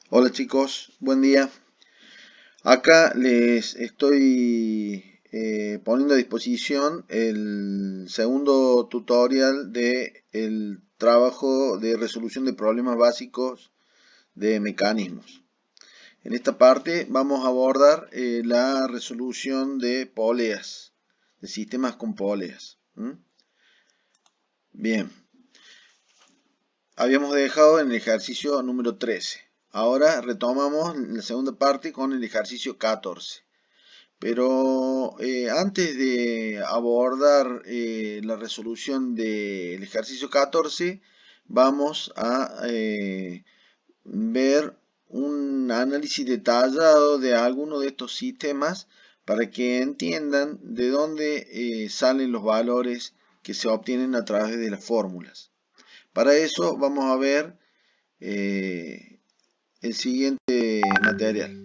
Hola chicos, buen día. Acá les estoy poniendo a disposición el segundo tutorial de el trabajo de resolución de problemas básicos de mecanismos. En esta parte vamos a abordar la resolución de poleas, de sistemas con poleas. Bien, habíamos dejado en el ejercicio número 13. Ahora retomamos la segunda parte con el ejercicio 14. Pero antes de abordar la resolución del ejercicio 14, vamos a ver un análisis detallado de algunos de estos sistemas para que entiendan de dónde salen los valores que se obtienen a través de las fórmulas. Para eso vamos a ver el siguiente material.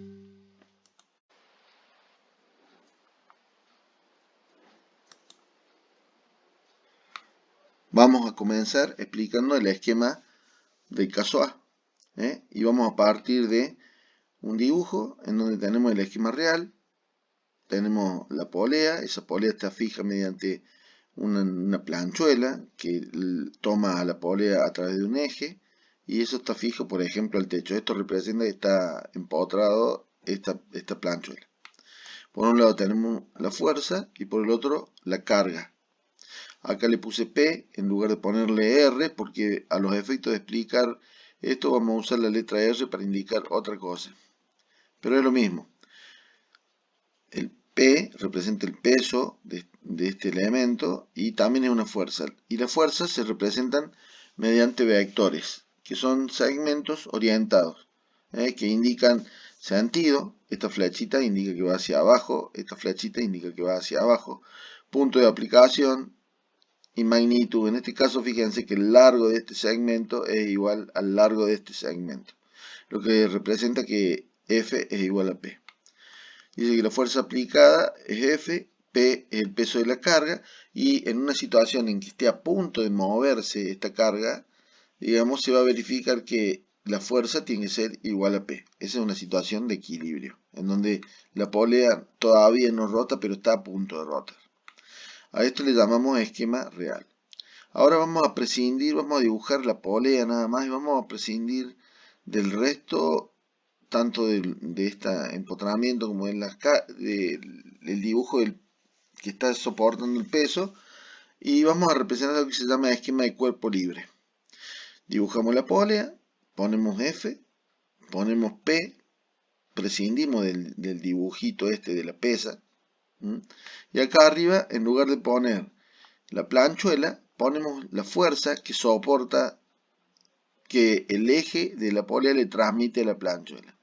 Vamos a comenzar explicando el esquema del caso A. Y vamos a partir de un dibujo en donde tenemos el esquema real, tenemos la polea, esa polea está fija mediante una planchuela que toma a la polea a través de un eje y eso está fijo, por ejemplo, al techo. Esto representa que está empotrado esta planchuela. Por un lado tenemos la fuerza y por el otro la carga. Acá le puse P en lugar de ponerle R porque a los efectos de explicar esto vamos a usar la letra R para indicar otra cosa. Pero es lo mismo. El P representa el peso de este elemento y también es una fuerza. Y las fuerzas se representan mediante vectores, que son segmentos orientados, que indican sentido. Esta flechita indica que va hacia abajo, esta flechita indica que va hacia abajo. Punto de aplicación y magnitud. En este caso, fíjense que el largo de este segmento es igual al largo de este segmento, lo que representa que F es igual a P. Dice que la fuerza aplicada es F, P es el peso de la carga, y en una situación en que esté a punto de moverse esta carga, digamos, se va a verificar que la fuerza tiene que ser igual a P. Esa es una situación de equilibrio, en donde la polea todavía no rota, pero está a punto de rotar. A esto le llamamos esquema real. Ahora vamos a prescindir, vamos a dibujar la polea nada más y vamos a prescindir del resto, tanto de este empotramiento como del dibujo que está soportando el peso, y vamos a representar lo que se llama esquema de cuerpo libre. Dibujamos la polea, ponemos F, ponemos P, prescindimos del dibujito este de la pesa, y acá arriba, en lugar de poner la planchuela, ponemos la fuerza que soporta que el eje de la polea le transmite a la planchuela.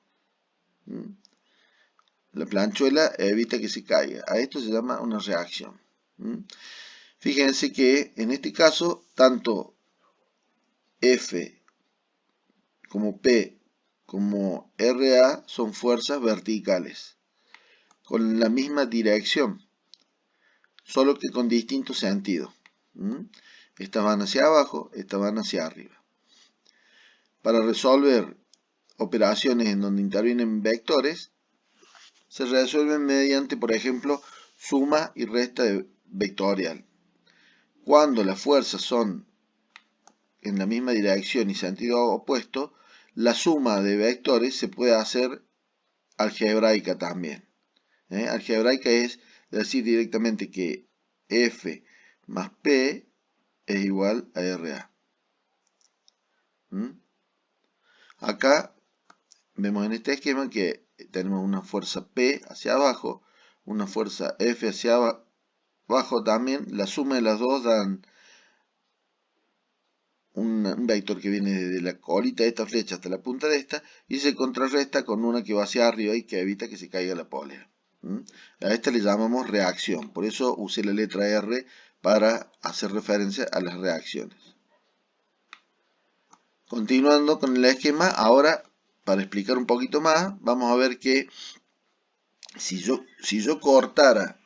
La planchuela evita que se caiga. A esto se llama una reacción. Fíjense que en este caso, tanto F como P como RA son fuerzas verticales, con la misma dirección, solo que con distinto sentido. Estas van hacia abajo, estas van hacia arriba. Para resolver operaciones en donde intervienen vectores, se resuelven mediante, por ejemplo, suma y resta vectorial. Cuando las fuerzas son en la misma dirección y sentido opuesto, la suma de vectores se puede hacer algebraica también. Algebraica es decir directamente que F más P es igual a RA. Acá vemos en este esquema que tenemos una fuerza P hacia abajo, una fuerza F hacia abajo también. La suma de las dos dan un vector que viene desde la colita de esta flecha hasta la punta de esta y se contrarresta con una que va hacia arriba y que evita que se caiga la polea. A esta le llamamos reacción, por eso usé la letra R para hacer referencia a las reacciones. Continuando con el esquema, ahora para explicar un poquito más, vamos a ver que si yo cortara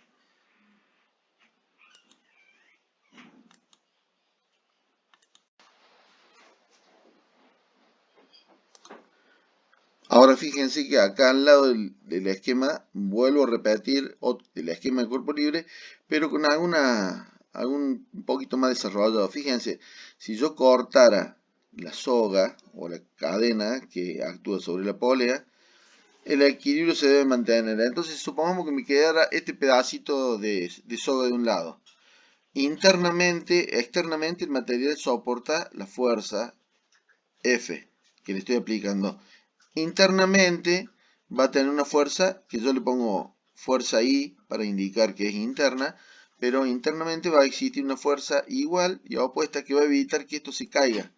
Ahora fíjense que acá al lado del esquema vuelvo a repetir el esquema de cuerpo libre, pero con algún un poquito más desarrollado. Fíjense, si yo cortara la soga o la cadena que actúa sobre la polea, el equilibrio se debe mantener. Entonces supongamos que me quedara este pedacito de soga de un lado. Externamente el material soporta la fuerza F que le estoy aplicando. Internamente va a tener una fuerza que yo le pongo fuerza I para indicar que es interna, pero internamente va a existir una fuerza igual y opuesta que va a evitar que esto se caiga.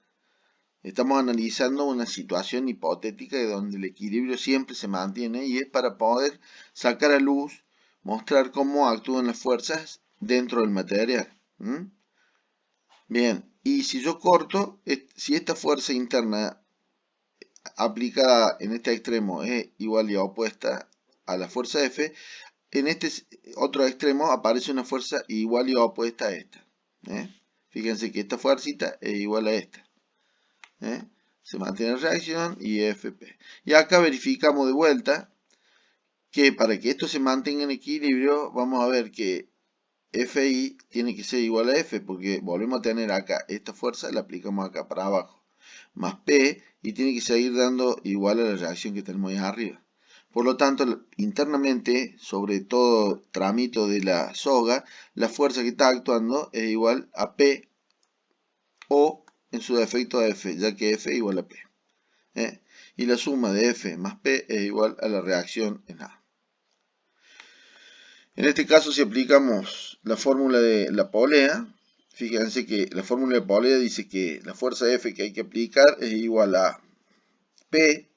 Estamos analizando una situación hipotética de donde el equilibrio siempre se mantiene y es para poder sacar a luz, mostrar cómo actúan las fuerzas dentro del material. Bien, y si yo corto, si esta fuerza interna aplicada en este extremo es igual y opuesta a la fuerza F, en este otro extremo aparece una fuerza igual y opuesta a esta. Fíjense que esta fuercita es igual a esta. Se mantiene la reacción y FP. Y acá verificamos de vuelta que para que esto se mantenga en equilibrio, vamos a ver que FI tiene que ser igual a F, porque volvemos a tener acá esta fuerza, la aplicamos acá para abajo, más P, y tiene que seguir dando igual a la reacción que tenemos ahí arriba. Por lo tanto, internamente, sobre todo tramito de la soga, la fuerza que está actuando es igual a P o en su defecto a F, ya que F es igual a P. Y la suma de F más P es igual a la reacción en A. En este caso, si aplicamos la fórmula de la polea, fíjense que la fórmula de polea dice que la fuerza F que hay que aplicar es igual a P,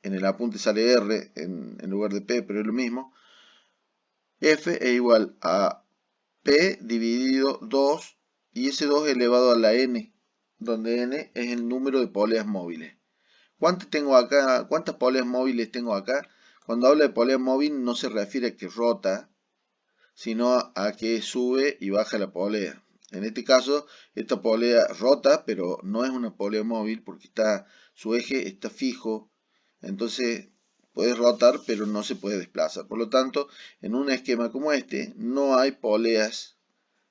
en el apunte sale R en lugar de P, pero es lo mismo. F es igual a P dividido 2 y ese 2 elevado a la N, donde N es el número de poleas móviles. ¿Cuántas tengo acá? ¿Cuántas poleas móviles tengo acá? Cuando habla de polea móvil no se refiere a que rota, sino a que sube y baja la polea. En este caso, esta polea rota, pero no es una polea móvil porque su eje está fijo. Entonces, puede rotar, pero no se puede desplazar. Por lo tanto, en un esquema como este, no hay poleas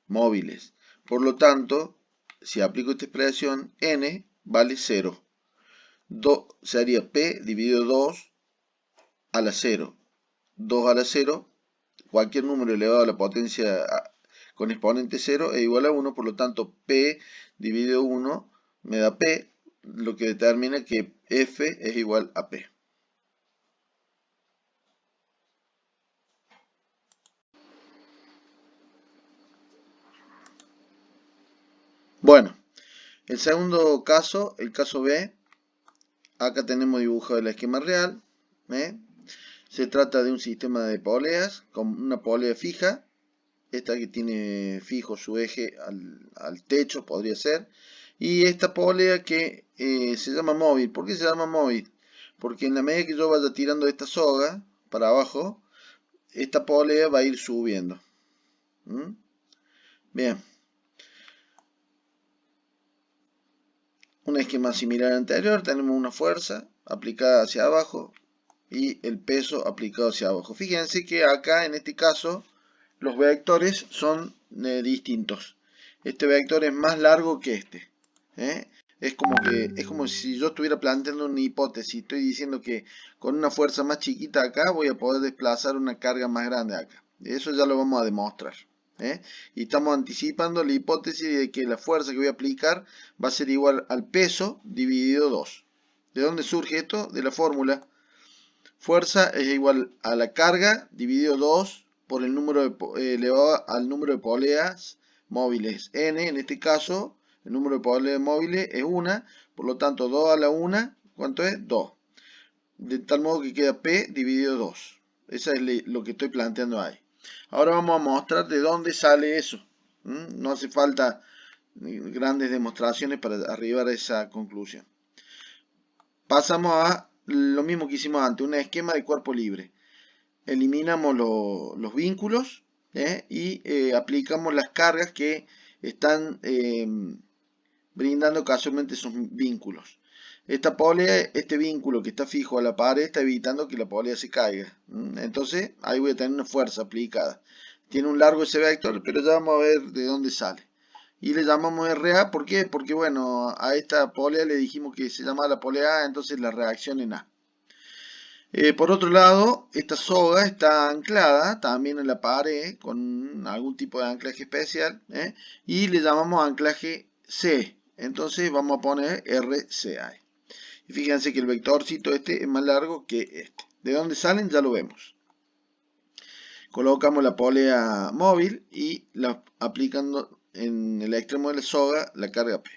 móviles. Por lo tanto, si aplico esta expresión, n vale 0. Sería P dividido 2 a la 0. 2 a la 0, cualquier número elevado a la potencia con exponente 0 es igual a 1, por lo tanto P dividido 1 me da P, lo que determina que F es igual a P. Bueno, el segundo caso, el caso B, acá tenemos dibujado el esquema real. Se trata de un sistema de poleas con una polea fija, esta que tiene fijo su eje al techo, podría ser, y esta polea que se llama móvil. ¿Por qué se llama móvil? Porque en la medida que yo vaya tirando esta soga para abajo, esta polea va a ir subiendo. Bien. Un esquema similar al anterior, tenemos una fuerza aplicada hacia abajo y el peso aplicado hacia abajo. Fíjense que acá en este caso los vectores son distintos. Este vector es más largo que este. Es como si yo estuviera planteando una hipótesis. Estoy diciendo que con una fuerza más chiquita acá voy a poder desplazar una carga más grande acá. Eso ya lo vamos a demostrar. Y estamos anticipando la hipótesis de que la fuerza que voy a aplicar va a ser igual al peso dividido 2. ¿De dónde surge esto? De la fórmula. Fuerza es igual a la carga dividido 2 por el número elevado al número de poleas móviles. N, en este caso, el número de poleas móviles es 1, por lo tanto 2 a la 1, ¿cuánto es? 2. De tal modo que queda P dividido 2. Eso es lo que estoy planteando ahí. Ahora vamos a mostrar de dónde sale eso. No hace falta grandes demostraciones para arribar a esa conclusión. Pasamos a lo mismo que hicimos antes, un esquema de cuerpo libre. Eliminamos los vínculos y aplicamos las cargas que están brindando casualmente esos vínculos. Esta polea, este vínculo que está fijo a la pared está evitando que la polea se caiga. Entonces ahí voy a tener una fuerza aplicada. Tiene un largo ese vector, pero ya vamos a ver de dónde sale. Y le llamamos RA, ¿por qué? Porque bueno, a esta polea le dijimos que se llama la polea A, entonces la reacción en A. Por otro lado, esta soga está anclada también en la pared con algún tipo de anclaje especial, y le llamamos anclaje C. Entonces vamos a poner RCA. Y fíjense que el vectorcito este es más largo que este. ¿De dónde salen? Ya lo vemos. Colocamos la polea móvil y aplicando en el extremo de la soga la carga P.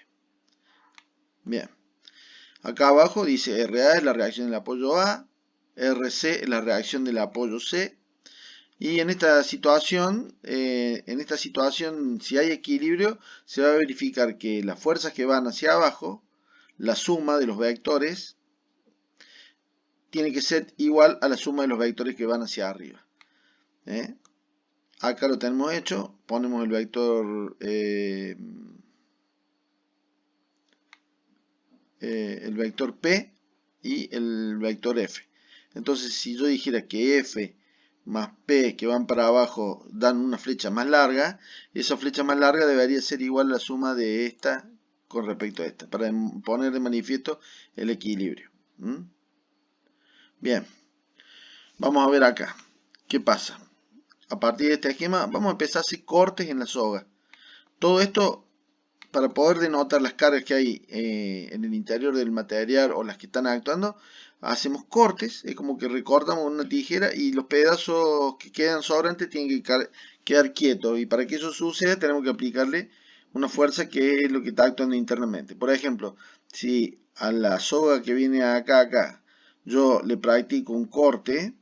Bien. Acá abajo dice RA es la reacción del apoyo A, RC es la reacción del apoyo C. Y en esta situación, si hay equilibrio, se va a verificar que las fuerzas que van hacia abajo, la suma de los vectores, tiene que ser igual a la suma de los vectores que van hacia arriba. Acá lo tenemos hecho, ponemos el vector P y el vector F. Entonces, si yo dijera que F más P que van para abajo dan una flecha más larga, esa flecha más larga debería ser igual a la suma de esta con respecto a esta, para poner de manifiesto el equilibrio. Bien, vamos a ver acá, ¿qué pasa? A partir de este esquema vamos a empezar a hacer cortes en la soga. Todo esto para poder denotar las cargas que hay en el interior del material o las que están actuando, hacemos cortes, es como que recortamos con una tijera y los pedazos que quedan sobrantes tienen que quedar quietos, y para que eso suceda tenemos que aplicarle una fuerza que es lo que está actuando internamente. Por ejemplo, si a la soga que viene acá, yo le practico un corte,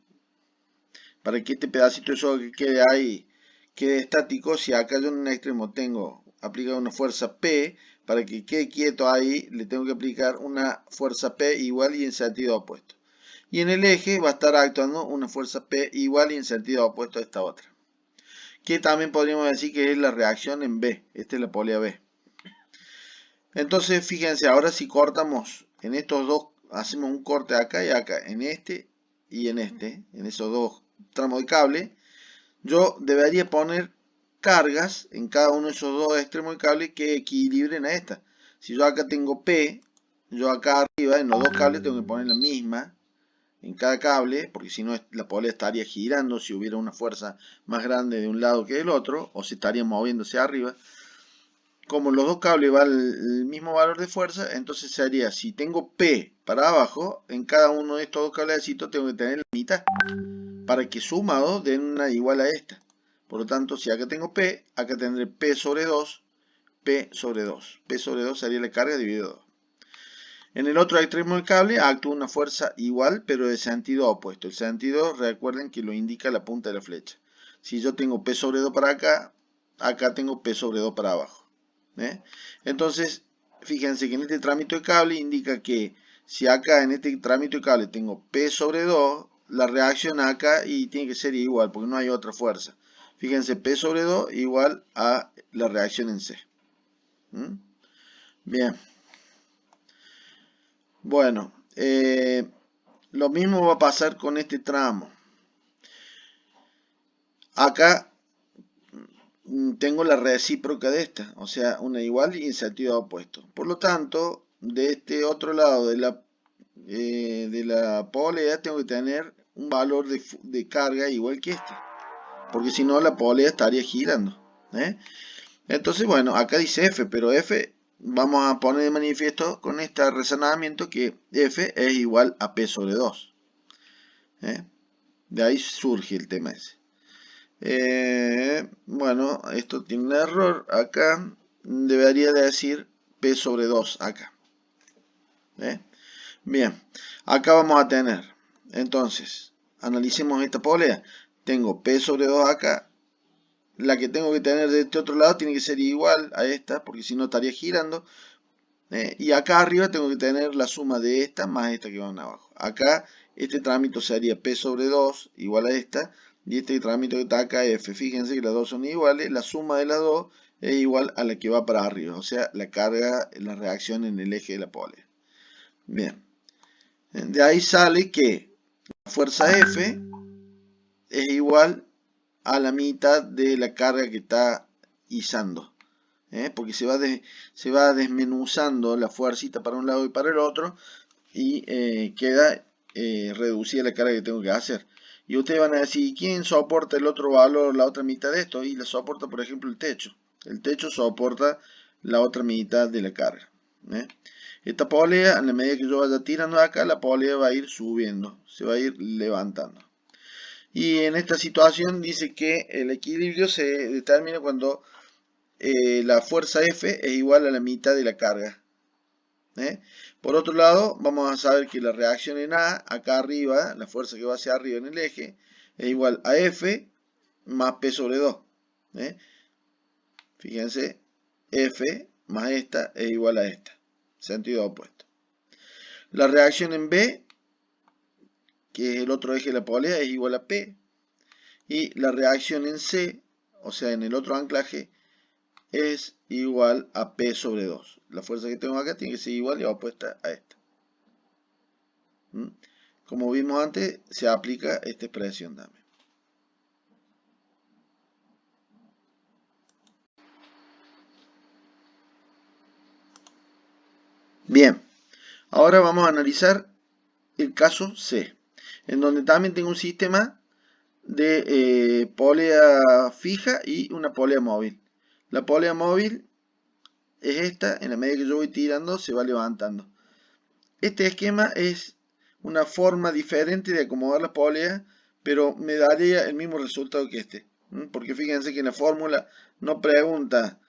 para que este pedacito de soga que quede ahí quede estático, si acá yo en un extremo tengo aplicado una fuerza P, para que quede quieto ahí le tengo que aplicar una fuerza P igual y en sentido opuesto. Y en el eje va a estar actuando una fuerza P igual y en sentido opuesto a esta otra. Que también podríamos decir que es la reacción en B. Esta es la polea B. Entonces fíjense, ahora si cortamos en estos dos, hacemos un corte acá y acá, en este y en este, en esos dos tramos de cable, yo debería poner cargas en cada uno de esos dos extremos de cable que equilibren a esta. Si yo acá tengo P, yo acá arriba en los dos cables tengo que poner la misma en cada cable, porque si no la polea estaría girando si hubiera una fuerza más grande de un lado que del otro, o se estaría moviéndose arriba. Como los dos cables van el mismo valor de fuerza, entonces sería, si tengo P para abajo, en cada uno de estos dos cablecitos tengo que tener la mitad, para que sumado den una igual a esta. Por lo tanto, si acá tengo P, acá tendré P sobre 2, P sobre 2. P sobre 2 sería la carga dividido 2. En el otro extremo del cable actúa una fuerza igual, pero de sentido opuesto. El sentido, recuerden que lo indica la punta de la flecha. Si yo tengo P sobre 2 para acá, acá tengo P sobre 2 para abajo. Entonces, fíjense que en este trámite de cable indica que si acá en este trámite de cable tengo P sobre 2, la reacción acá y tiene que ser igual, porque no hay otra fuerza. Fíjense, P sobre 2 igual a la reacción en C. Bien. Bueno, lo mismo va a pasar con este tramo. Acá tengo la recíproca de esta, o sea, una igual y en sentido opuesto. Por lo tanto, de este otro lado de la polea tengo que tener un valor de carga igual que este, porque si no la polea estaría girando. Entonces, bueno, acá dice F, pero F vamos a poner de manifiesto con este razonamiento que F es igual a P sobre 2. De ahí surge el tema ese. Bueno, esto tiene un error acá, debería decir P sobre 2 acá. Bien, acá vamos a tener, entonces, analicemos esta polea. Tengo P sobre 2 acá, la que tengo que tener de este otro lado tiene que ser igual a esta, porque si no estaría girando. Y acá arriba tengo que tener la suma de esta más esta que van abajo. Acá este trámite sería P sobre 2 igual a esta, y este trámite que está acá F. Fíjense que las dos son iguales, la suma de las dos es igual a la que va para arriba, o sea, la carga, la reacción en el eje de la polea. Bien, de ahí sale que la fuerza F es igual a la mitad de la carga que está izando, porque se va desmenuzando la fuercita para un lado y para el otro, y queda reducida la carga que tengo que hacer. Y ustedes van a decir, ¿quién soporta el otro valor, la otra mitad de esto? Y la soporta, por ejemplo, el techo. El techo soporta la otra mitad de la carga. Esta polea, a la medida que yo vaya tirando de acá, la polea va a ir subiendo, se va a ir levantando. Y en esta situación dice que el equilibrio se determina cuando la fuerza F es igual a la mitad de la carga. Por otro lado, vamos a saber que la reacción en A, acá arriba, la fuerza que va hacia arriba en el eje, es igual a F más P sobre 2. Fíjense, F más esta es igual a esta, sentido opuesto. La reacción en B, que es el otro eje de la polea, es igual a P. Y la reacción en C, o sea en el otro anclaje, es igual a P sobre 2. La fuerza que tengo acá tiene que ser igual y opuesta a esta. Como vimos antes, se aplica esta expresión también. Bien, ahora vamos a analizar el caso C, en donde también tengo un sistema de polea fija y una polea móvil. La polea móvil es esta, en la medida que yo voy tirando se va levantando. Este esquema es una forma diferente de acomodar la polea, pero me daría el mismo resultado que este. Porque fíjense que en la fórmula no pregunta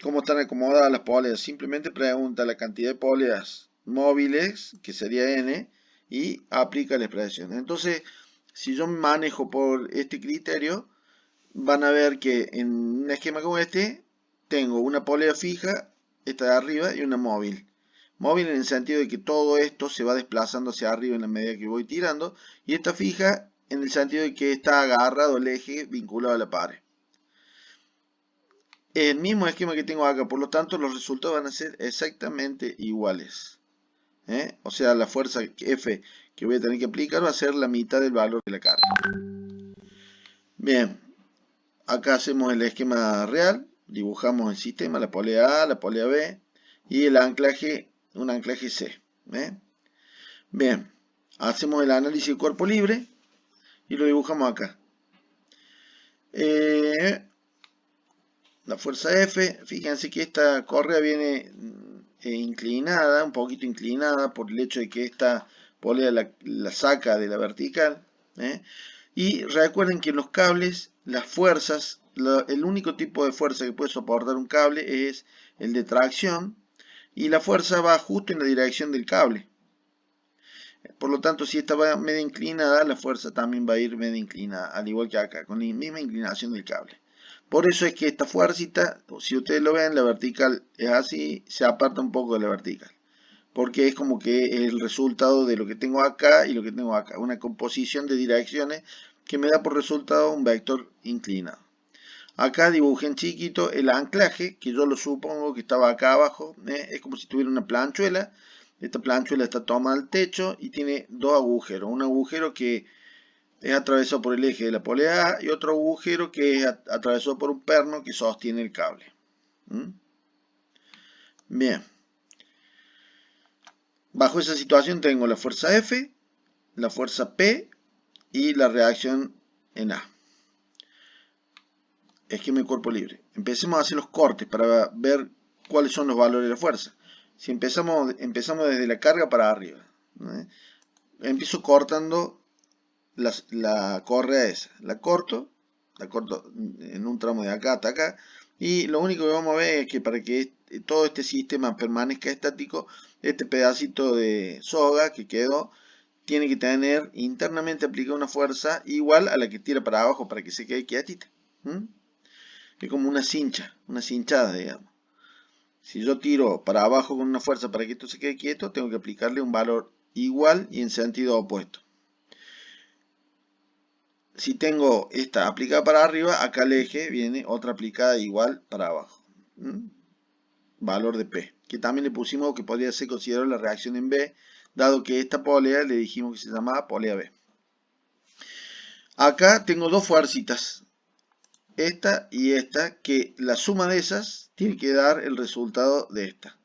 cómo están acomodadas las poleas, simplemente pregunta la cantidad de poleas móviles, que sería n, y aplica la expresión. Entonces, si yo me manejo por este criterio, van a ver que en un esquema como este, tengo una polea fija, esta de arriba, y una móvil. Móvil en el sentido de que todo esto se va desplazando hacia arriba en la medida que voy tirando, y esta fija en el sentido de que está agarrado el eje vinculado a la pared. El mismo esquema que tengo acá, por lo tanto los resultados van a ser exactamente iguales. O sea, la fuerza F que voy a tener que aplicar va a ser la mitad del valor de la carga. Bien, acá hacemos el esquema real, dibujamos el sistema, la polea A, la polea B y el anclaje, un anclaje C. Bien, hacemos el análisis de cuerpo libre y lo dibujamos acá. La fuerza F, fíjense que esta correa viene inclinada, un poquito inclinada por el hecho de que esta polea la saca de la vertical. Y recuerden que en los cables, las fuerzas, el único tipo de fuerza que puede soportar un cable es el de tracción, y la fuerza va justo en la dirección del cable. Por lo tanto, si esta va media inclinada, la fuerza también va a ir media inclinada, al igual que acá, con la misma inclinación del cable. Por eso es que esta fuercita, si ustedes lo ven, la vertical es así, se aparta un poco de la vertical. Porque es como que es el resultado de lo que tengo acá y lo que tengo acá. Una composición de direcciones que me da por resultado un vector inclinado. Acá dibujé en chiquito el anclaje, que yo lo supongo que estaba acá abajo. Es como si tuviera una planchuela. Esta planchuela está tomada al techo y tiene dos agujeros. Un agujero que es atravesado por el eje de la polea A y otro agujero que es atravesado por un perno que sostiene el cable. Bien. Bajo esa situación tengo la fuerza F, la fuerza P y la reacción en A. Esquema de cuerpo libre. Empecemos a hacer los cortes para ver cuáles son los valores de la fuerza. Si empezamos desde la carga para arriba. Empiezo cortando la correa esa. La corto en un tramo de acá hasta acá. Y lo único que vamos a ver es que para que todo este sistema permanezca estático, este pedacito de soga que quedó tiene que tener internamente aplicada una fuerza igual a la que tira para abajo para que se quede quietita. Es como una cincha, una cinchada, digamos. Si yo tiro para abajo con una fuerza para que esto se quede quieto, tengo que aplicarle un valor igual y en sentido opuesto. Si tengo esta aplicada para arriba, acá al eje viene otra aplicada igual para abajo. Valor de P, que también le pusimos que podría ser considerado la reacción en B dado que esta polea le dijimos que se llamaba polea B. Acá tengo dos fuercitas, esta y esta, que la suma de esas tiene que dar el resultado de esta.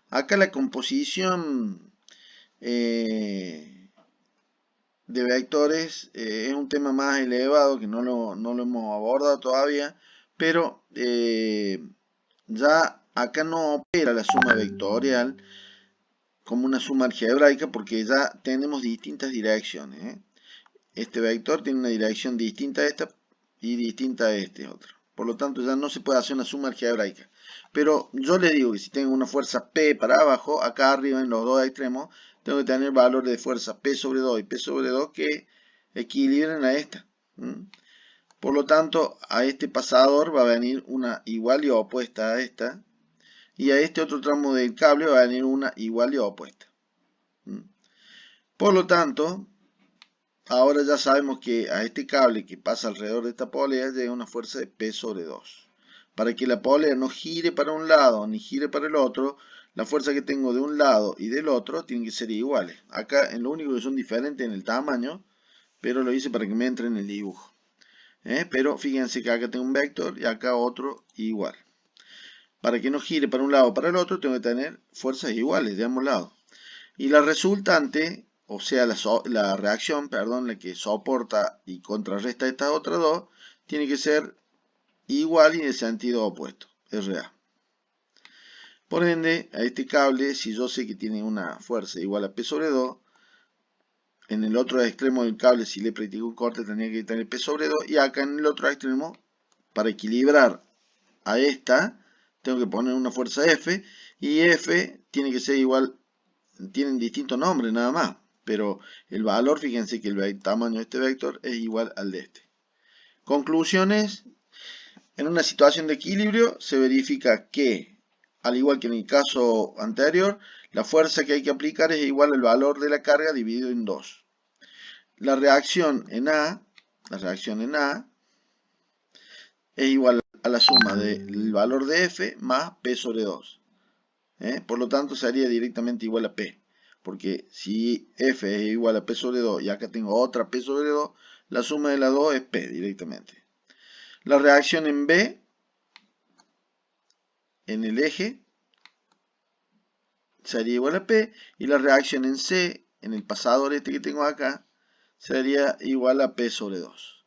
Acá la composición de vectores es un tema más elevado que no lo hemos abordado todavía, pero ya acá no opera la suma vectorial como una suma algebraica porque ya tenemos distintas direcciones. Este vector tiene una dirección distinta a esta y distinta a este otro. Por lo tanto ya no se puede hacer una suma algebraica. Pero yo les digo que si tengo una fuerza P para abajo, acá arriba en los dos extremos, tengo que tener valores de fuerza P sobre 2 y P sobre 2 que equilibren a esta. Por lo tanto, a este pasador va a venir una igual y opuesta a esta. Y a este otro tramo del cable va a venir una igual y opuesta. Por lo tanto, ahora ya sabemos que a este cable que pasa alrededor de esta polea llega una fuerza de P sobre 2. Para que la polea no gire para un lado ni gire para el otro, la fuerza que tengo de un lado y del otro tienen que ser iguales. Acá en lo único que son diferentes en el tamaño, pero lo hice para que me entre en el dibujo. Pero fíjense que acá tengo un vector y acá otro igual. Para que no gire para un lado o para el otro, tengo que tener fuerzas iguales de ambos lados. Y la resultante, o sea, la reacción, perdón, la que soporta y contrarresta estas otras dos, tiene que ser igual y en el sentido opuesto, RA. Por ende, a este cable, si yo sé que tiene una fuerza igual a P sobre 2, en el otro extremo del cable, si le practico un corte, tendría que tener P sobre 2, y acá en el otro extremo, para equilibrar a esta, tengo que poner una fuerza F, y F tiene que ser igual, tienen distintos nombres nada más, pero el valor, fíjense que el tamaño de este vector es igual al de este. Conclusiones: en una situación de equilibrio se verifica que, al igual que en el caso anterior, la fuerza que hay que aplicar es igual al valor de la carga dividido en 2. La reacción en A es igual a la suma del valor de F más P sobre 2. Por lo tanto, sería directamente igual a P. Porque si F es igual a P sobre 2 y acá tengo otra P sobre 2, la suma de las dos es P directamente. La reacción en B, en el eje, sería igual a P. Y la reacción en C, en el pasador este que tengo acá, sería igual a P sobre 2.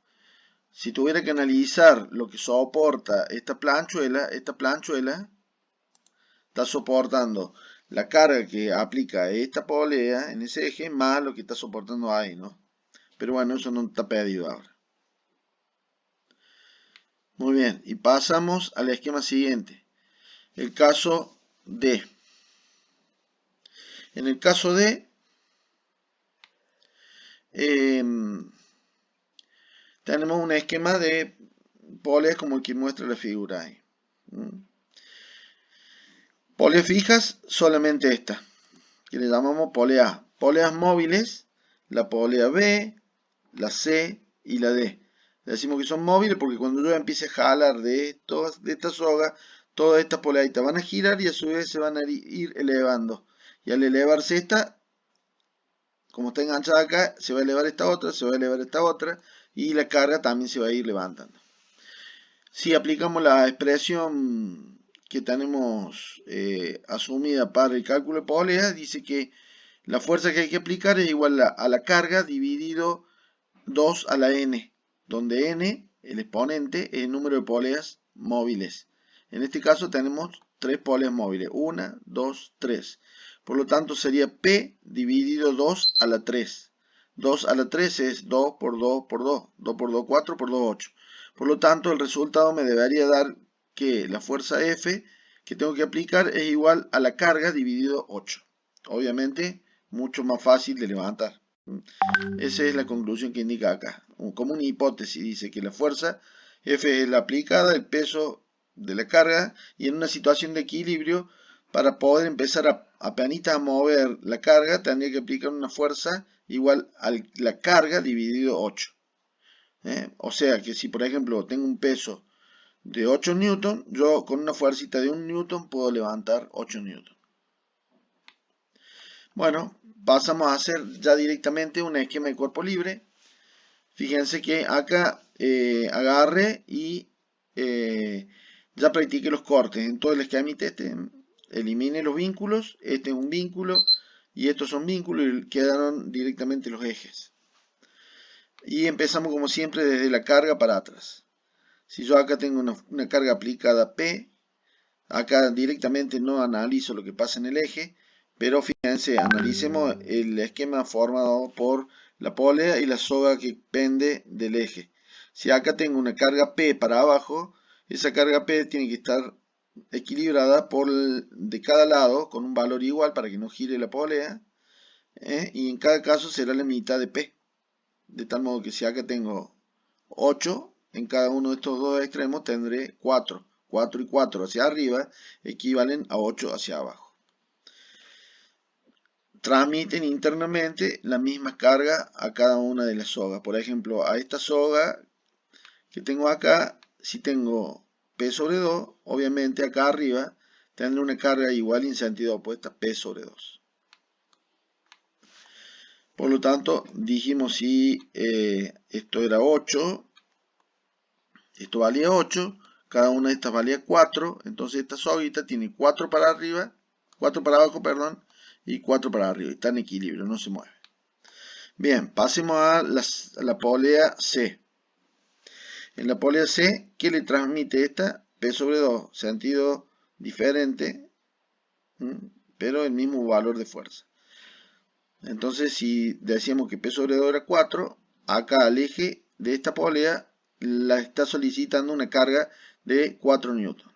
Si tuviera que analizar lo que soporta esta planchuela está soportando la carga que aplica esta polea en ese eje más lo que está soportando ahí, ¿no? Pero bueno, eso no está pedido ahora. Muy bien, y pasamos al esquema siguiente. El caso D. En el caso D, tenemos un esquema de poleas como el que muestra la figura ahí. Poleas fijas, solamente esta, que le llamamos polea A. Poleas móviles, la polea B, la C y la D. Le decimos que son móviles porque cuando yo empiece a jalar de esta soga, todas estas poleaditas van a girar y a su vez se van a ir elevando. Y al elevarse esta, como está enganchada acá, se va a elevar esta otra, se va a elevar esta otra y la carga también se va a ir levantando. Si aplicamos la expresión que tenemos asumida para el cálculo de poleas, dice que la fuerza que hay que aplicar es igual a la carga dividido 2 a la n, donde n, el exponente, es el número de poleas móviles. En este caso tenemos 3 poleas móviles, 1, 2, 3. Por lo tanto sería P dividido 2 a la 3. 2 a la 3 es 2 por 2 por 2. 2 por 2, 4 por 2, 8. Por lo tanto, el resultado me debería dar que la fuerza F que tengo que aplicar es igual a la carga dividido 8. Obviamente, mucho más fácil de levantar. Esa es la conclusión que indica acá. Como una hipótesis, dice que la fuerza F es la aplicada, el peso de la carga, y en una situación de equilibrio, para poder empezar a mover la carga, tendría que aplicar una fuerza igual a la carga dividido 8. O sea que si por ejemplo tengo un peso de 8 newton, yo con una fuercita de 1 newton puedo levantar 8 newton. Bueno, pasamos a hacer ya directamente un esquema de cuerpo libre. Fíjense que acá agarre y ya practiqué los cortes. En todo el esquemita elimine los vínculos. Este es un vínculo y estos son vínculos y quedaron directamente los ejes. Y empezamos como siempre desde la carga para atrás. Si yo acá tengo una carga aplicada P, acá directamente no analizo lo que pasa en el eje, pero fíjense, analicemos el esquema formado por la polea y la soga que pende del eje. Si acá tengo una carga P para abajo, esa carga P tiene que estar equilibrada de cada lado con un valor igual para que no gire la polea, y en cada caso será la mitad de P. De tal modo que si acá tengo 8, en cada uno de estos dos extremos tendré 4. 4 y 4 hacia arriba equivalen a 8 hacia abajo. Transmiten internamente la misma carga a cada una de las sogas. Por ejemplo, a esta soga que tengo acá, si tengo P sobre 2, obviamente acá arriba tendré una carga igual y en sentido opuesto, P sobre 2. Por lo tanto, dijimos si esto era 8, esto valía 8, cada una de estas valía 4, entonces esta soguita tiene 4 para arriba, 4 para abajo, perdón, y 4 para arriba, está en equilibrio, no se mueve. Bien, pasemos a la polea C. En la polea C, ¿qué le transmite esta? P sobre 2, sentido diferente, pero el mismo valor de fuerza. Entonces, si decíamos que P sobre 2 era 4, acá al eje de esta polea la está solicitando una carga de 4 newton.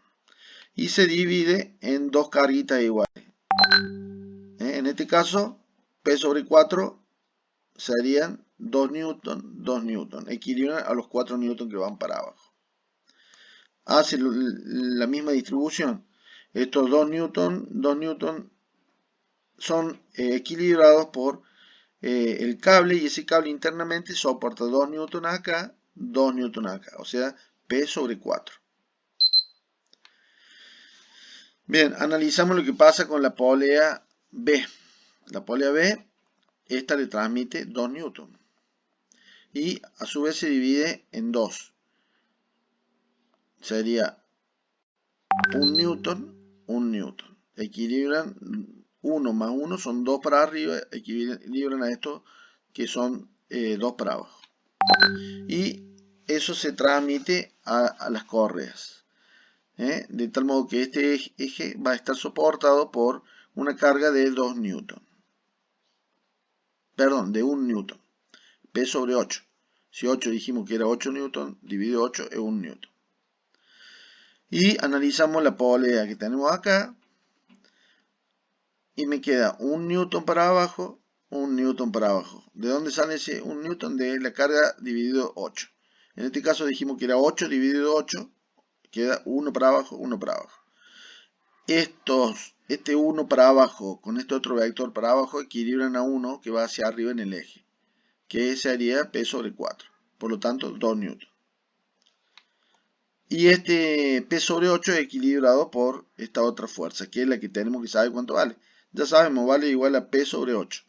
Y se divide en dos carguitas iguales. En este caso, P sobre 4 serían 2 newton, 2 newton. Equilibran a los 4 newton que van para abajo. Hace la misma distribución. Estos 2 newton son equilibrados por el cable, y ese cable internamente soporta 2 newton acá, 2 newton acá, o sea, P sobre 4. Bien, analizamos lo que pasa con la polea B. La polea B, esta le transmite 2 newton y a su vez se divide en 2. Sería 1 newton, 1 newton. Equilibran 1 más 1 son 2 para arriba, equilibran a esto que son 2 para abajo. Y eso se transmite a las correas. De tal modo que este eje va a estar soportado por una carga de 2 newton. Perdón, de 1 newton. P sobre 8. Si 8 dijimos que era 8 newton, dividido 8 es 1 newton. Y analizamos la polea que tenemos acá. Y me queda 1 newton para abajo, 1 newton para abajo. ¿De dónde sale ese 1 newton? De la carga dividido 8. En este caso dijimos que era 8 dividido 8. Queda 1 para abajo, 1 para abajo. Este 1 para abajo con este otro vector para abajo equilibran a 1 que va hacia arriba en el eje, que sería P sobre 4. Por lo tanto, 2 newton. Y este P sobre 8 es equilibrado por esta otra fuerza, que es la que tenemos que saber cuánto vale. Ya sabemos, vale igual a P sobre 8.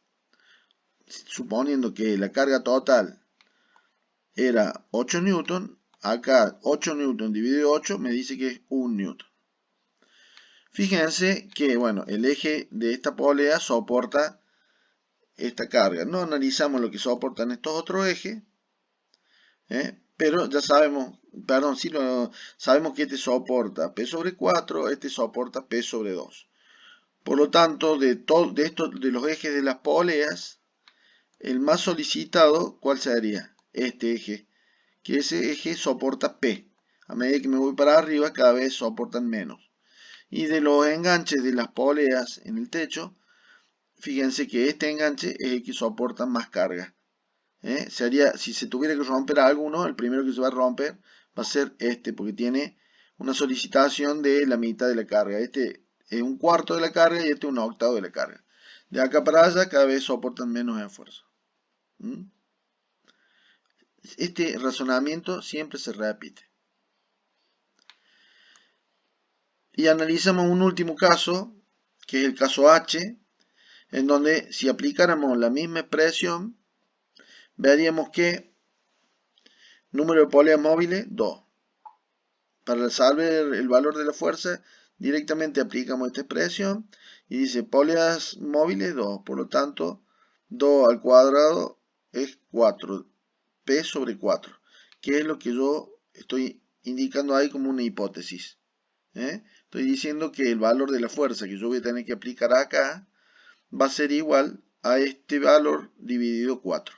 Suponiendo que la carga total era 8 newton, acá 8 newton dividido 8 me dice que es 1 newton. Fíjense que, bueno, el eje de esta polea soporta esta carga. No analizamos lo que soportan estos otros ejes, pero ya sabemos, perdón, sí sabemos que este soporta P sobre 4, este soporta P sobre 2. Por lo tanto, de los ejes de las poleas, el más solicitado, ¿cuál sería? Este eje, que ese eje soporta P. A medida que me voy para arriba, cada vez soportan menos. Y de los enganches de las poleas en el techo, fíjense que este enganche es el que soporta más carga. Si se tuviera que romper alguno, el primero que se va a romper va a ser este, porque tiene una solicitación de la mitad de la carga. Este es un cuarto de la carga y este es un octavo de la carga. De acá para allá cada vez soportan menos esfuerzo. Este razonamiento siempre se repite. Y analizamos un último caso, que es el caso H, en donde si aplicáramos la misma expresión, veríamos que número de poleas móviles, 2. Para saber el valor de la fuerza, directamente aplicamos esta expresión y dice poleas móviles 2. Por lo tanto, 2 al cuadrado es 4. P sobre 4. Que es lo que yo estoy indicando ahí como una hipótesis. Estoy diciendo que el valor de la fuerza que yo voy a tener que aplicar acá va a ser igual a este valor dividido 4.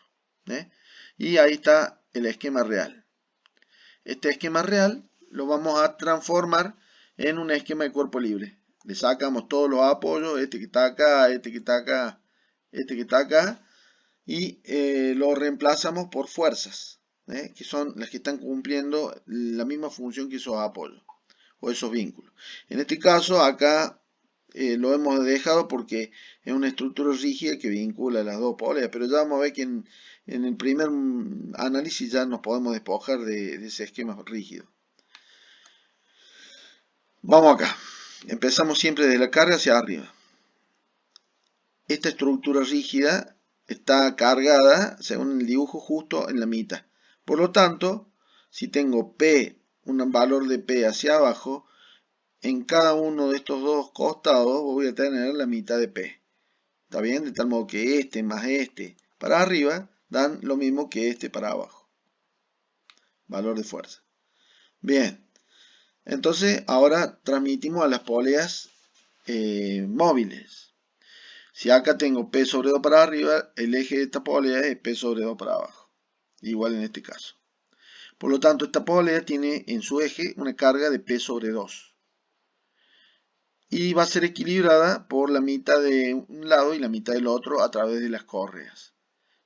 Y ahí está el esquema real. Este esquema real lo vamos a transformar en un esquema de cuerpo libre. Le sacamos todos los apoyos, este que está acá, este que está acá, este que está acá, y lo reemplazamos por fuerzas, que son las que están cumpliendo la misma función que esos apoyos o esos vínculos. En este caso acá lo hemos dejado porque es una estructura rígida que vincula las dos poleas, pero ya vamos a ver que en el primer análisis ya nos podemos despojar de ese esquema rígido. Vamos acá, empezamos siempre desde la carga hacia arriba. Esta estructura rígida está cargada, según el dibujo, justo en la mitad. Por lo tanto, si tengo P, un valor de P hacia abajo, en cada uno de estos dos costados voy a tener la mitad de P. ¿Está bien? De tal modo que este más este para arriba dan lo mismo que este para abajo. Valor de fuerza. Bien. Entonces, ahora transmitimos a las poleas móviles. Si acá tengo P sobre 2 para arriba, el eje de esta polea es P sobre 2 para abajo. Igual en este caso. Por lo tanto, esta polea tiene en su eje una carga de P sobre 2. Y va a ser equilibrada por la mitad de un lado y la mitad del otro a través de las correas.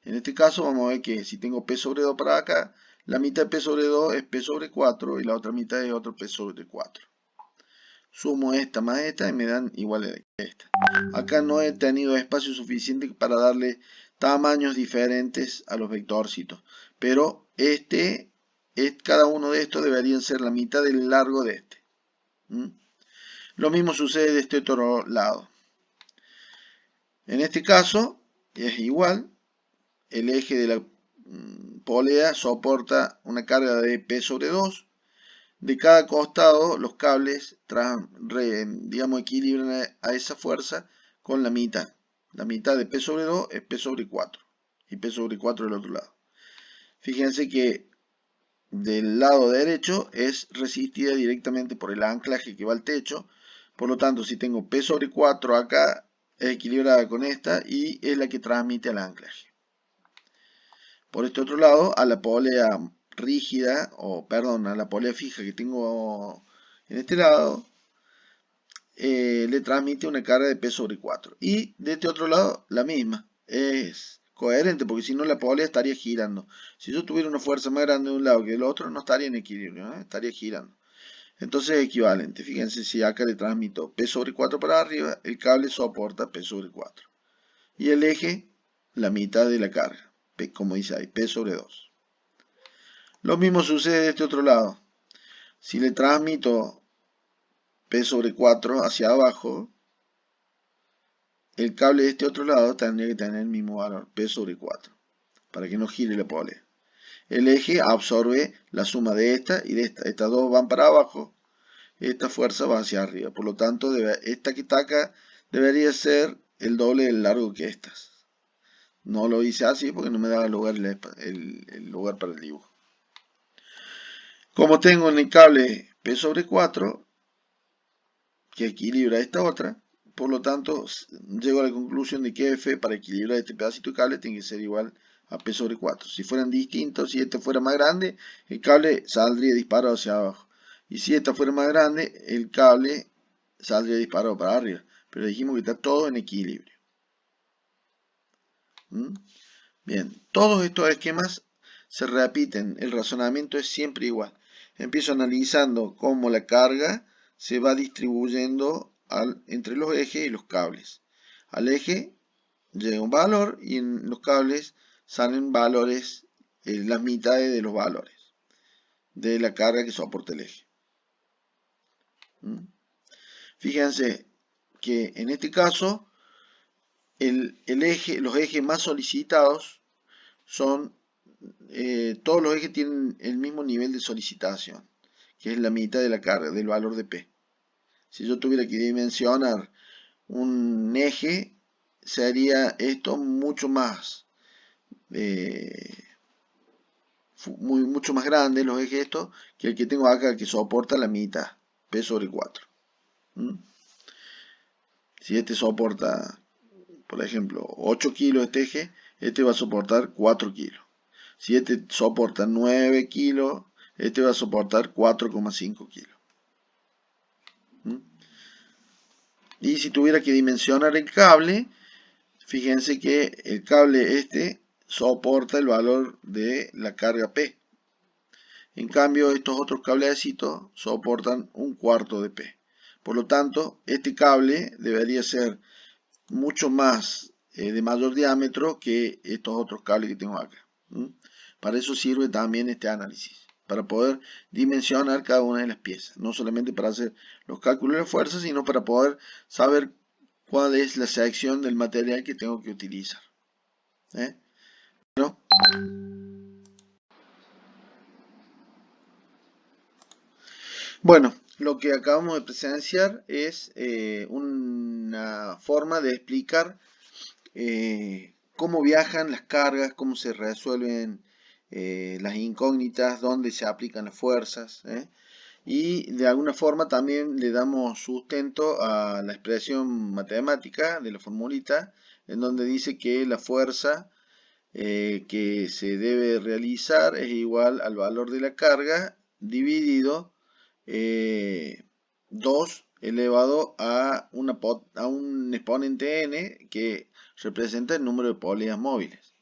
En este caso vamos a ver que si tengo P sobre 2 para acá, la mitad de P sobre 2 es P sobre 4 y la otra mitad es otro P sobre 4. Sumo esta más esta y me dan igual a esta. Acá no he tenido espacio suficiente para darle tamaños diferentes a los vectorcitos, pero cada uno de estos deberían ser la mitad del largo de este. Lo mismo sucede de este otro lado. En este caso es igual, el eje de la polea soporta una carga de P sobre 2. De cada costado los cables equilibran a esa fuerza con la mitad. La mitad de P sobre 2 es P sobre 4 y P sobre 4 del otro lado. Fíjense que del lado derecho es resistida directamente por el anclaje que va al techo. Por lo tanto, si tengo P sobre 4 acá, es equilibrada con esta y es la que transmite al anclaje. Por este otro lado, a la polea rígida, a la polea fija que tengo en este lado, le transmite una carga de P sobre 4. Y de este otro lado, la misma. Es coherente, porque si no la polea estaría girando. Si yo tuviera una fuerza más grande de un lado que del otro, no estaría en equilibrio, estaría girando. Entonces es equivalente. Fíjense, si acá le transmito P sobre 4 para arriba, el cable soporta P sobre 4. Y el eje, la mitad de la carga. P, como dice ahí, P sobre 2. Lo mismo sucede de este otro lado. Si le transmito P sobre 4 hacia abajo, el cable de este otro lado tendría que tener el mismo valor, P sobre 4, para que no gire la polea. El eje absorbe la suma de esta y de esta. Estas dos van para abajo, esta fuerza va hacia arriba. Por lo tanto, esta que está acá debería ser el doble del largo que estas. No lo hice así porque no me daba lugar el lugar para el dibujo. Como tengo en el cable P sobre 4, que equilibra esta otra, por lo tanto, llego a la conclusión de que F para equilibrar este pedacito de cable tiene que ser igual a P sobre 4. Si fueran distintos, si este fuera más grande, el cable saldría disparado hacia abajo. Y si esta fuera más grande, el cable saldría disparado para arriba. Pero dijimos que está todo en equilibrio. Bien, todos estos esquemas se repiten. El razonamiento es siempre igual. Empiezo analizando cómo la carga se va distribuyendo entre los ejes y los cables. Al eje llega un valor y en los cables salen valores, las mitades de los valores de la carga que soporta el eje. Fíjense que en este caso los ejes más solicitados son, todos los ejes tienen el mismo nivel de solicitación, que es la mitad de la carga, del valor de P. Si yo tuviera que dimensionar un eje, sería esto mucho más, mucho más grande, los ejes estos, que el que tengo acá, que soporta la mitad, P sobre 4. Si este soporta, por ejemplo, 8 kilos este eje, este va a soportar 4 kilos. Si este soporta 9 kilos, este va a soportar 4,5 kilos. Y si tuviera que dimensionar el cable, fíjense que el cable este soporta el valor de la carga P. En cambio, estos otros cablecitos soportan un cuarto de P. Por lo tanto, este cable debería ser mucho más de mayor diámetro que estos otros cables que tengo acá. Para eso sirve también este análisis, para poder dimensionar cada una de las piezas, no solamente para hacer los cálculos de fuerza, sino para poder saber cuál es la sección del material que tengo que utilizar. ¿No? Bueno, lo que acabamos de presenciar es una forma de explicar cómo viajan las cargas, cómo se resuelven las incógnitas, dónde se aplican las fuerzas, y de alguna forma también le damos sustento a la expresión matemática de la formulita, en donde dice que la fuerza que se debe realizar es igual al valor de la carga dividido 2 elevado a un exponente n que representa el número de poleas móviles.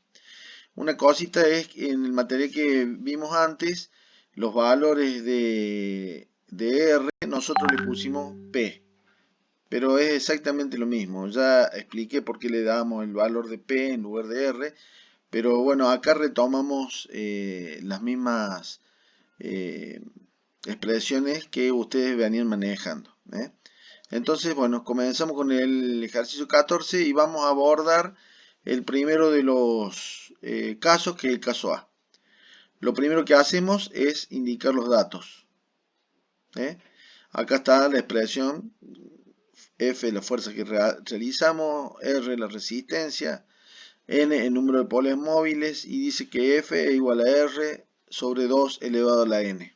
Una cosita es que en el material que vimos antes, los valores de R nosotros le pusimos P, pero es exactamente lo mismo. Ya expliqué por qué le damos el valor de P en lugar de R, pero bueno, acá retomamos las mismas expresiones que ustedes venían manejando. Entonces, bueno, comenzamos con el ejercicio 14 y vamos a abordar el primero de los casos, que es el caso A. Lo primero que hacemos es indicar los datos. Acá está la expresión F, la fuerza que realizamos, R, la resistencia, N, el número de poleas móviles, y dice que F es igual a R sobre 2 elevado a la N.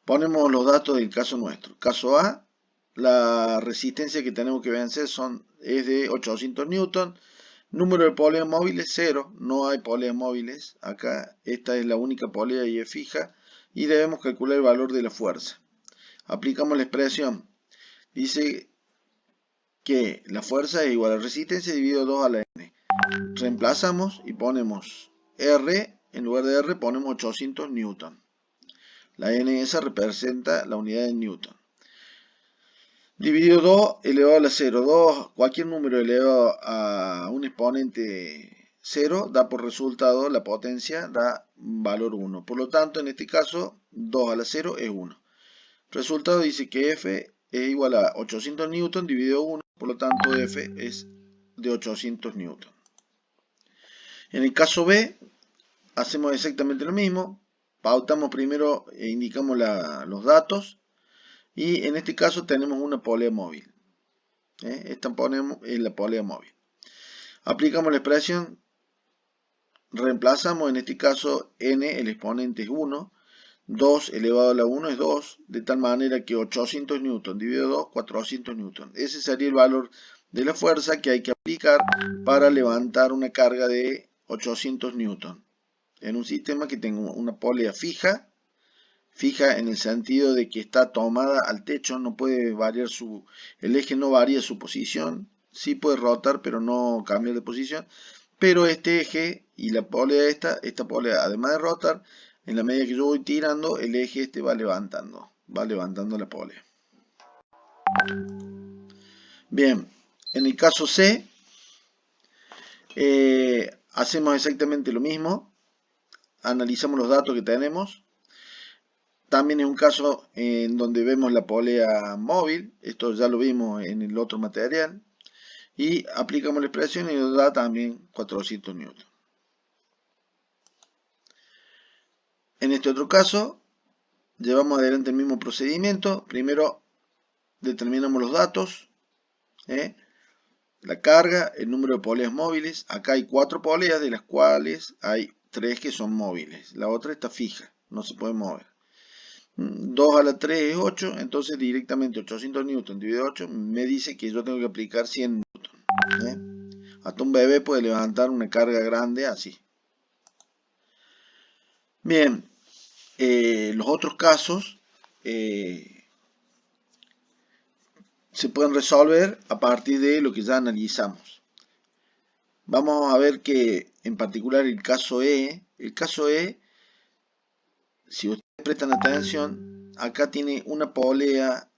Ponemos los datos del caso nuestro. Caso A, la resistencia que tenemos que vencer es de 800 newton. Número de poleas móviles 0, no hay poleas móviles. Acá esta es la única polea y es fija. Y debemos calcular el valor de la fuerza. Aplicamos la expresión. Dice que la fuerza es igual a la resistencia dividido 2 a la N. Reemplazamos y ponemos R, en lugar de R ponemos 800 newton. La N esa representa la unidad de Newton. Dividido 2 elevado a la 0. 2, cualquier número elevado a un exponente 0 da por resultado la potencia, da valor 1. Por lo tanto, en este caso, 2 a la 0 es 1. Resultado dice que F es igual a 800 newton dividido 1. Por lo tanto, F es de 800 newton. En el caso B, hacemos exactamente lo mismo. Pautamos primero e indicamos los datos. Y en este caso tenemos una polea móvil. Esta ponemos en la polea móvil. Aplicamos la expresión. Reemplazamos en este caso n, el exponente es 1. 2 elevado a la 1 es 2. De tal manera que 800 newton dividido 2, 400 newton. Ese sería el valor de la fuerza que hay que aplicar para levantar una carga de 800 newton. En un sistema que tenga una polea fija en el sentido de que está tomada al techo, no puede variar el eje no varía su posición, sí puede rotar pero no cambiar de posición, pero este eje y la polea esta polea además de rotar, en la medida que yo voy tirando, el eje este va levantando la polea. Bien, en el caso C, hacemos exactamente lo mismo, analizamos los datos que tenemos. También es un caso en donde vemos la polea móvil, esto ya lo vimos en el otro material. Y aplicamos la expresión y nos da también 400 newton. En este otro caso, llevamos adelante el mismo procedimiento. Primero determinamos los datos, la carga, el número de poleas móviles. Acá hay 4 poleas, de las cuales hay 3 que son móviles. La otra está fija, no se puede mover. 2 a la 3 es 8, entonces directamente 800 newton dividido 8 me dice que yo tengo que aplicar 100 newton. Hasta un bebé puede levantar una carga grande así. Bien, los otros casos se pueden resolver a partir de lo que ya analizamos. Vamos a ver que en particular el caso E, si ustedes prestan atención, acá tiene una polea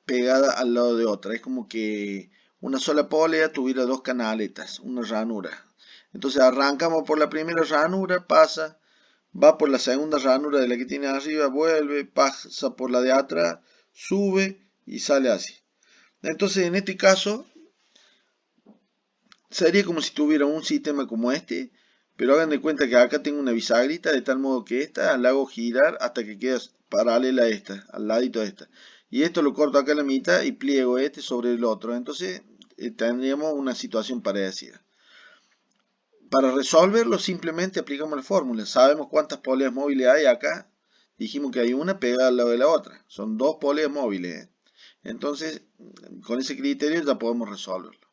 pegada al lado de otra. Es como que una sola polea tuviera 2 canaletas, una ranura. Entonces arrancamos por la primera ranura, pasa, va por la segunda ranura de la que tiene arriba, vuelve, pasa por la de atrás, sube y sale así. Entonces en este caso sería como si tuviera un sistema como este, pero hagan de cuenta que acá tengo una bisagrita de tal modo que esta la hago girar hasta que quede paralela a esta, al ladito de esta. Y esto lo corto acá a la mitad y pliego este sobre el otro. Entonces tendríamos una situación parecida. Para resolverlo simplemente aplicamos la fórmula. Sabemos cuántas poleas móviles hay acá. Dijimos que hay una pegada al lado de la otra. Son 2 poleas móviles. Entonces, con ese criterio ya podemos resolverlo.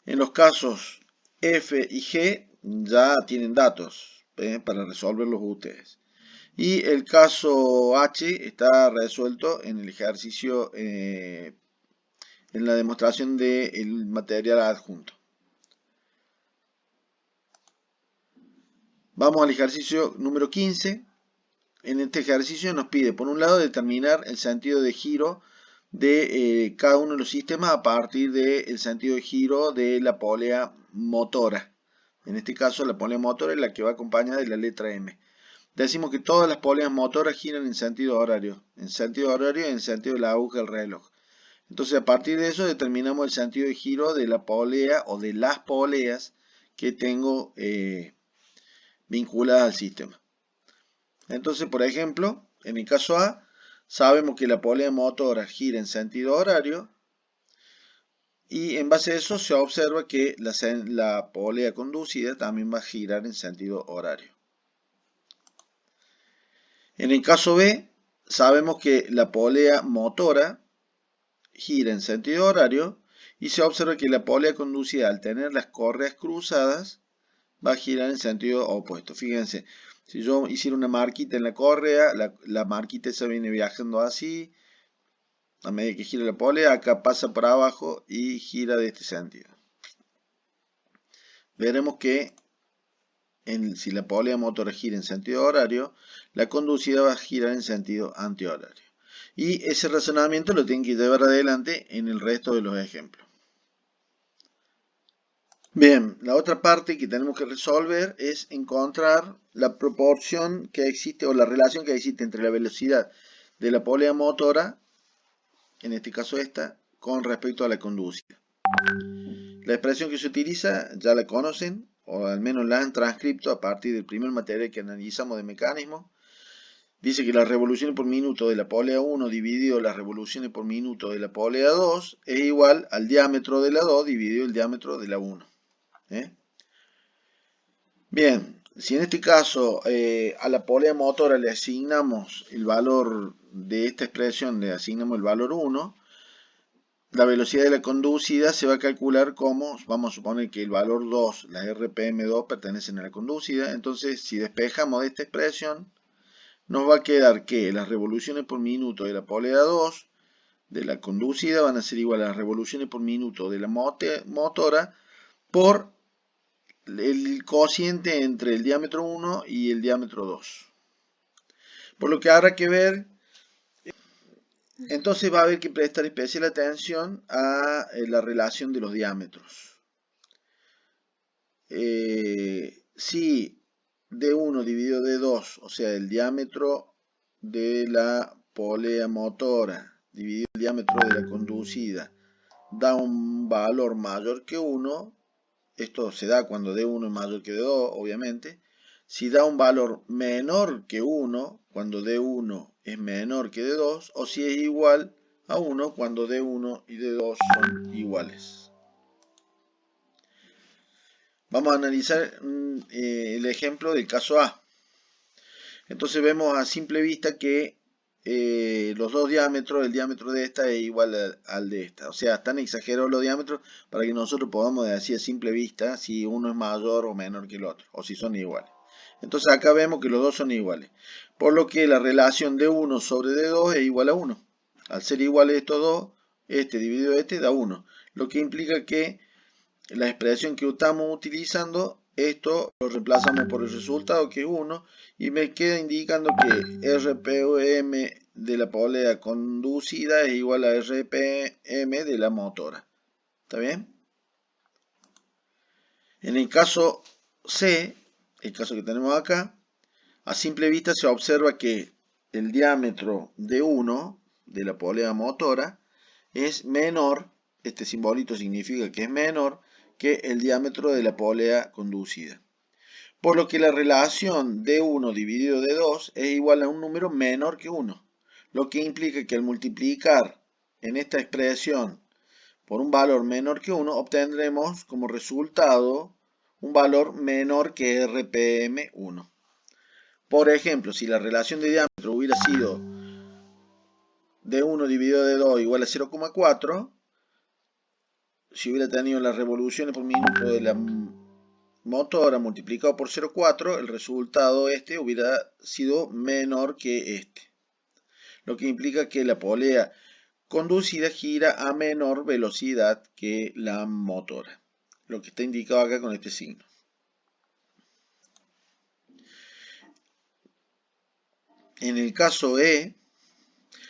En los casos F y G ya tienen datos para resolverlos ustedes. Y el caso H está resuelto en el ejercicio, en la demostración del material adjunto. Vamos al ejercicio número 15. En este ejercicio nos pide, por un lado, determinar el sentido de giro de cada uno de los sistemas a partir del sentido de giro de la polea motora. En este caso, la polea motora es la que va acompañada de la letra M. Decimos que todas las poleas motoras giran en sentido horario y en sentido de la aguja del reloj. Entonces, a partir de eso, determinamos el sentido de giro de la polea o de las poleas que tengo vinculadas al sistema. Entonces, por ejemplo, en el caso A, sabemos que la polea motora gira en sentido horario y en base a eso se observa que la polea conducida también va a girar en sentido horario. En el caso B, sabemos que la polea motora gira en sentido horario y se observa que la polea conducida, al tener las correas cruzadas, va a girar en sentido opuesto. Fíjense, si yo hiciera una marquita en la correa, la marquita esa viene viajando así, a medida que gira la polea, acá pasa por abajo y gira de este sentido. Veremos que si la polea motora gira en sentido horario, la conducida va a girar en sentido antihorario. Y ese razonamiento lo tienen que llevar adelante en el resto de los ejemplos. Bien, la otra parte que tenemos que resolver es encontrar la proporción que existe o la relación que existe entre la velocidad de la polea motora, en este caso esta, con respecto a la conducida. La expresión que se utiliza ya la conocen, o al menos la han transcrito a partir del primer material que analizamos de mecanismo. Dice que las revoluciones por minuto de la polea 1 dividido las revoluciones por minuto de la polea 2 es igual al diámetro de la 2 dividido el diámetro de la 1. Bien, si en este caso a la polea motora le asignamos el valor de esta expresión, le asignamos el valor 1, la velocidad de la conducida se va a calcular como, vamos a suponer que el valor 2, las RPM2 pertenecen a la conducida, entonces si despejamos de esta expresión, nos va a quedar que las revoluciones por minuto de la polea 2 de la conducida van a ser igual a las revoluciones por minuto de la motora por el cociente entre el diámetro 1 y el diámetro 2. Por lo que habrá que ver, entonces va a haber que prestar especial atención a la relación de los diámetros. Si D1 dividido D2, o sea, el diámetro de la polea motora dividido el diámetro de la conducida, da un valor mayor que 1, esto se da cuando D1 es mayor que D2, obviamente. Si da un valor menor que 1, cuando D1 es menor que D2, o si es igual a 1, cuando D1 y D2 son iguales. Vamos a analizar el ejemplo del caso A. Entonces vemos a simple vista que los dos diámetros, el diámetro de esta es igual al de esta. O sea, están exagerados los diámetros para que nosotros podamos decir a simple vista si uno es mayor o menor que el otro, o si son iguales. Entonces acá vemos que los dos son iguales. Por lo que la relación de 1 sobre de 2 es igual a 1. Al ser iguales estos dos, este dividido este da 1. Lo que implica que la expresión que estamos utilizando, esto lo reemplazamos por el resultado que es 1 y me queda indicando que RPM de la polea conducida es igual a RPM de la motora. ¿Está bien? En el caso C, el caso que tenemos acá, a simple vista se observa que el diámetro de 1 de la polea motora es menor, este simbolito significa que es menor que el diámetro de la polea conducida. Por lo que la relación D1 dividido D2 es igual a un número menor que 1. Lo que implica que al multiplicar en esta expresión por un valor menor que 1, obtendremos como resultado un valor menor que RPM1. Por ejemplo, si la relación de diámetro hubiera sido D1 dividido D2 igual a 0,4, si hubiera tenido las revoluciones por minuto de la motora multiplicado por 0,4, el resultado este hubiera sido menor que este. Lo que implica que la polea conducida gira a menor velocidad que la motora. Lo que está indicado acá con este signo. En el caso E,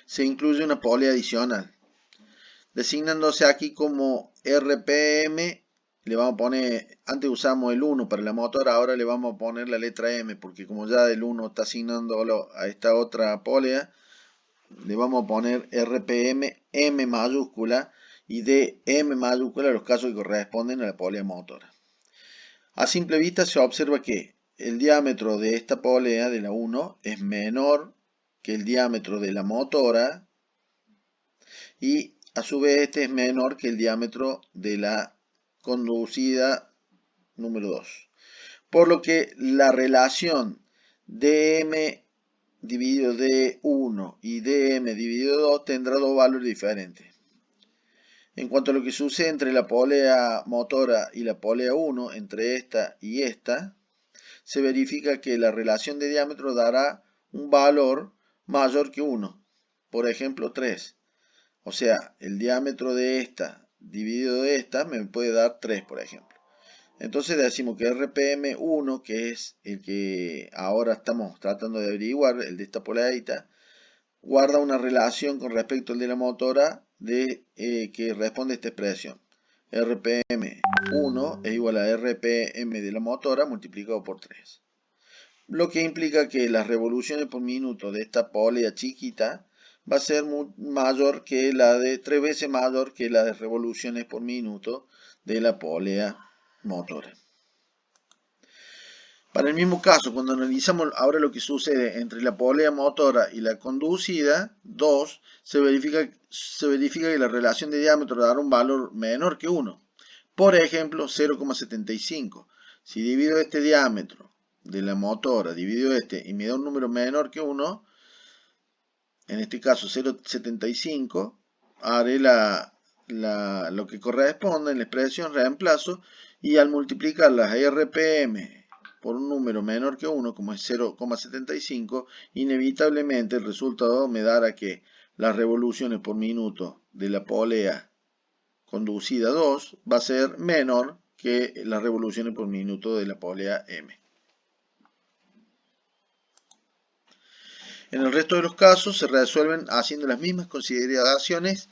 se incluye una polea adicional, designándose aquí como RPM. Le vamos a poner, antes usamos el 1 para la motora, ahora le vamos a poner la letra M, porque como ya el 1 está asignándolo a esta otra polea, le vamos a poner RPM M mayúscula y de M mayúscula los casos que corresponden a la polea motora. A simple vista se observa que el diámetro de esta polea, de la 1, es menor que el diámetro de la motora y a su vez este es menor que el diámetro de la conducida número 2. Por lo que la relación dm dividido d1 y dm dividido 2 tendrá dos valores diferentes. En cuanto a lo que sucede entre la polea motora y la polea 1, entre esta y esta, se verifica que la relación de diámetro dará un valor mayor que 1, por ejemplo 3. O sea, el diámetro de esta dividido de esta me puede dar 3, por ejemplo. Entonces decimos que RPM1, que es el que ahora estamos tratando de averiguar, el de esta poleadita, guarda una relación con respecto al de la motora que responde a esta expresión. RPM1 es igual a RPM de la motora multiplicado por 3. Lo que implica que las revoluciones por minuto de esta polea chiquita va a ser mayor que la de 3 veces mayor que la de revoluciones por minuto de la polea motora. Para el mismo caso, cuando analizamos ahora lo que sucede entre la polea motora y la conducida 2, se verifica que la relación de diámetro dará un valor menor que 1. Por ejemplo, 0,75. Si divido este diámetro de la motora, divido este y me da un número menor que 1, en este caso 0,75, haré lo que corresponde en la expresión reemplazo y al multiplicar las RPM por un número menor que 1, como es 0,75, inevitablemente el resultado me dará que las revoluciones por minuto de la polea conducida 2 va a ser menor que las revoluciones por minuto de la polea M. En el resto de los casos se resuelven haciendo las mismas consideraciones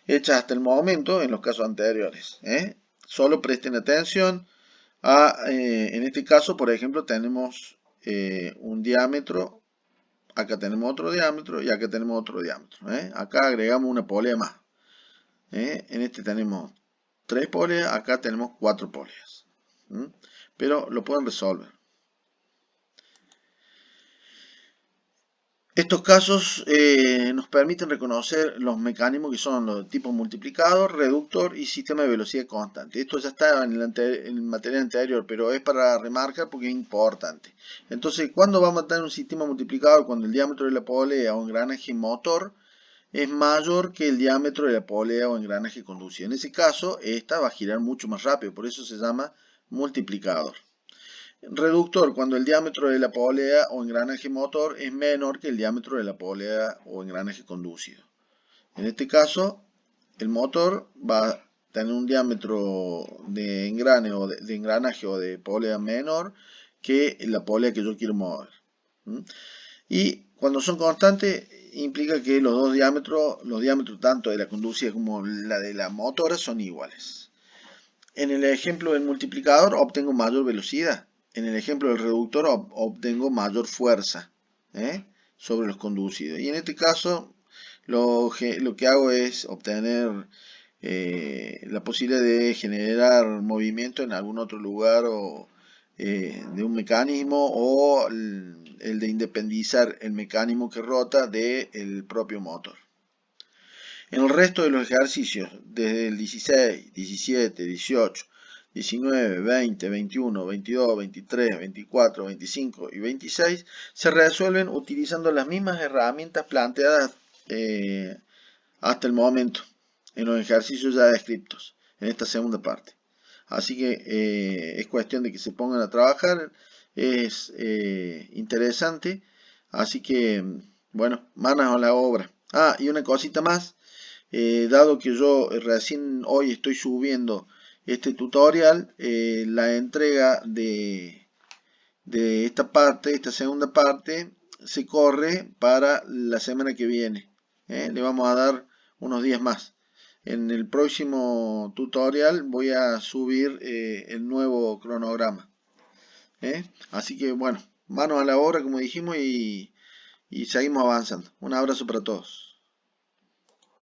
hechas hasta el momento en los casos anteriores. Solo presten atención en este caso, por ejemplo, tenemos un diámetro, acá tenemos otro diámetro y acá tenemos otro diámetro. Acá agregamos una polea más. En este tenemos 3 poleas, acá tenemos 4 poleas. Pero lo pueden resolver. Estos casos nos permiten reconocer los mecanismos que son los tipos multiplicador, reductor y sistema de velocidad constante. Esto ya está en el material anterior, pero es para remarcar porque es importante. Entonces, ¿cuándo vamos a tener un sistema multiplicador? Cuando el diámetro de la polea o engranaje motor es mayor que el diámetro de la polea o engranaje conducido. En ese caso, esta va a girar mucho más rápido, por eso se llama multiplicador. Reductor, cuando el diámetro de la polea o engranaje motor es menor que el diámetro de la polea o engranaje conducido. En este caso, el motor va a tener un diámetro de engranaje o de polea menor que la polea que yo quiero mover. Y cuando son constantes, implica que los diámetros tanto de la conducida como la de la motora son iguales. En el ejemplo del multiplicador obtengo mayor velocidad. En el ejemplo del reductor obtengo mayor fuerza sobre los conducidos. Y en este caso lo que hago es obtener la posibilidad de generar movimiento en algún otro lugar o de un mecanismo o el de independizar el mecanismo que rota del propio motor. En el resto de los ejercicios, desde el 16, 17, 18, 19, 20, 21, 22, 23, 24, 25 y 26 se resuelven utilizando las mismas herramientas planteadas hasta el momento en los ejercicios ya descritos en esta segunda parte. Así que es cuestión de que se pongan a trabajar, es interesante, así que bueno, manos a la obra. Y una cosita más. Dado que yo recién hoy estoy subiendo este tutorial, la entrega de esta segunda parte, se corre para la semana que viene. Le vamos a dar unos días más. En el próximo tutorial voy a subir el nuevo cronograma. Así que bueno, manos a la obra como dijimos y seguimos avanzando. Un abrazo para todos.